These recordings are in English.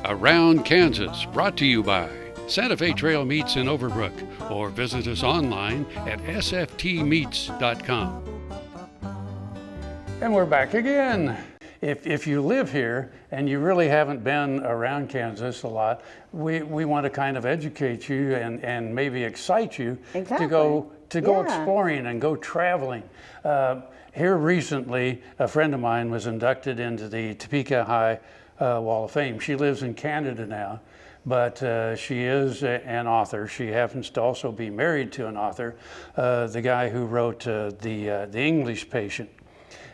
Around Kansas, brought to you by Santa Fe Trail Meats in Overbrook, or visit us online at sftmeats.com. And we're back again. If you live here and you really haven't been around Kansas a lot, we want to kind of educate you and maybe excite you to go exploring and go traveling. Here recently, a friend of mine was inducted into the Topeka High Wall of Fame. She lives in Canada now, but she is an author. She happens to also be married to an author, the guy who wrote the English Patient.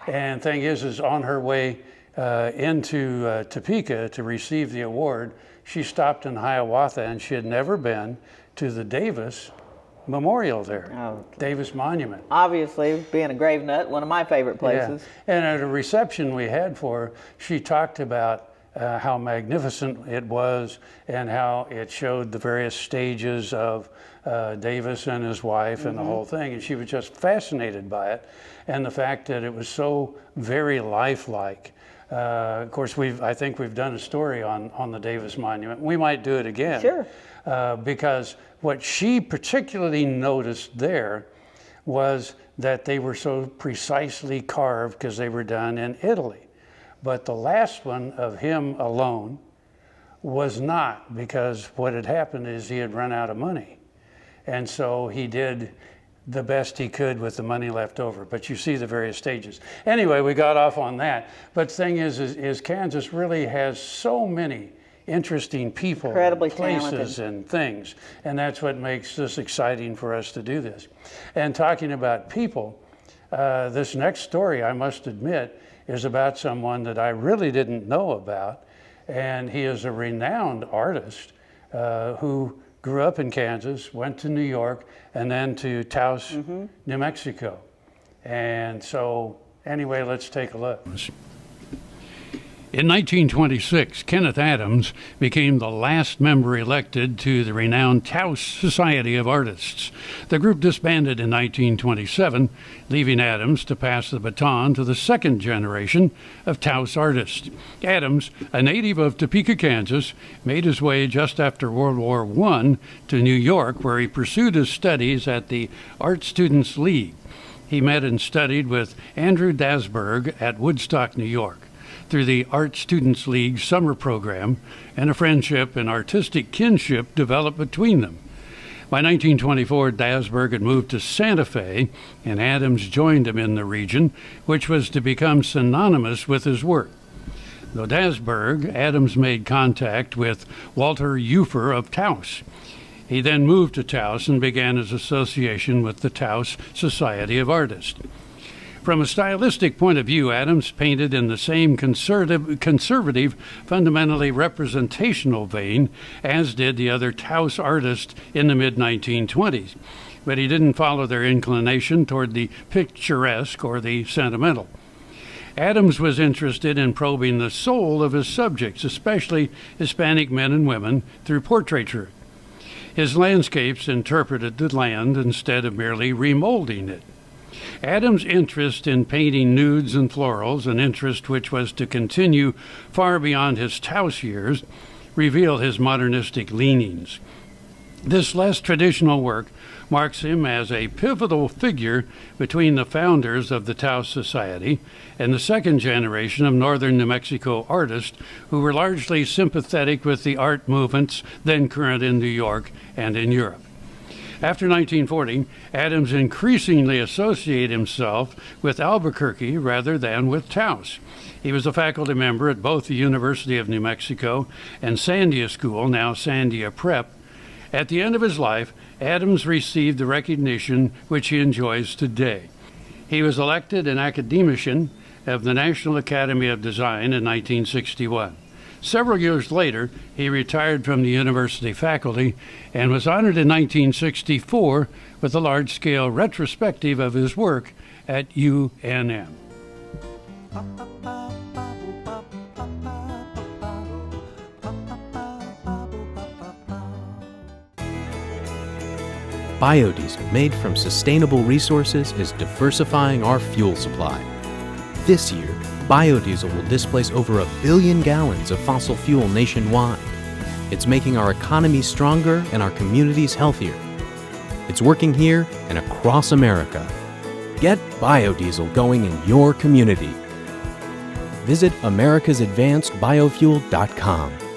And thing is on her way into Topeka to receive the award, she stopped in Hiawatha, and she had never been to the Davis Memorial there, Davis Monument. Obviously, being a grave nut, one of my favorite places. Yeah. And at a reception we had for her, she talked about how magnificent it was and how it showed the various stages of Davis and his wife and the whole thing. And she was just fascinated by it, and the fact that it was so very lifelike. Of course, I think we've done a story on the Davis Monument. We might do it again. Sure. Because what she particularly noticed there was that they were so precisely carved because they were done in Italy. But the last one of him alone was not, because what had happened is he had run out of money. And so he did the best he could with the money left over. But you see the various stages. Anyway, we got off on that. But the thing is Kansas really has so many interesting people, incredibly places, talented, and things. And that's what makes this exciting for us to do this. And talking about people, this next story, I must admit, is about someone that I really didn't know about. And he is a renowned artist who grew up in Kansas, went to New York, and then to Taos, New Mexico. And so anyway, let's take a look. In 1926, Kenneth Adams became the last member elected to the renowned Taos Society of Artists. The group disbanded in 1927, leaving Adams to pass the baton to the second generation of Taos artists. Adams, a native of Topeka, Kansas, made his way just after World War I to New York, where he pursued his studies at the Art Students League. He met and studied with Andrew Dasburg at Woodstock, New York, through the Art Students League summer program, and a friendship and artistic kinship developed between them. By 1924, Dasburg had moved to Santa Fe, and Adams joined him in the region, which was to become synonymous with his work. Though Dasburg, Adams made contact with Walter Ufer of Taos. He then moved to Taos and began his association with the Taos Society of Artists. From a stylistic point of view, Adams painted in the same conservative, fundamentally representational vein as did the other Taos artists in the mid-1920s. But he didn't follow their inclination toward the picturesque or the sentimental. Adams was interested in probing the soul of his subjects, especially Hispanic men and women, through portraiture. His landscapes interpreted the land instead of merely remolding it. Adams' interest in painting nudes and florals, an interest which was to continue far beyond his Taos years, revealed his modernistic leanings. This less traditional work marks him as a pivotal figure between the founders of the Taos Society and the second generation of northern New Mexico artists who were largely sympathetic with the art movements then current in New York and in Europe. After 1940, Adams increasingly associated himself with Albuquerque rather than with Taos. He was a faculty member at both the University of New Mexico and Sandia School, now Sandia Prep. At the end of his life, Adams received the recognition which he enjoys today. He was elected an Academician of the National Academy of Design in 1961. Several years later, he retired from the university faculty and was honored in 1964 with a large-scale retrospective of his work at UNM. Biodiesel made from sustainable resources is diversifying our fuel supply. This year, biodiesel will displace over 1 billion gallons of fossil fuel nationwide. It's making our economy stronger and our communities healthier. It's working here and across America. Get biodiesel going in your community. Visit americasadvancedbiofuel.com.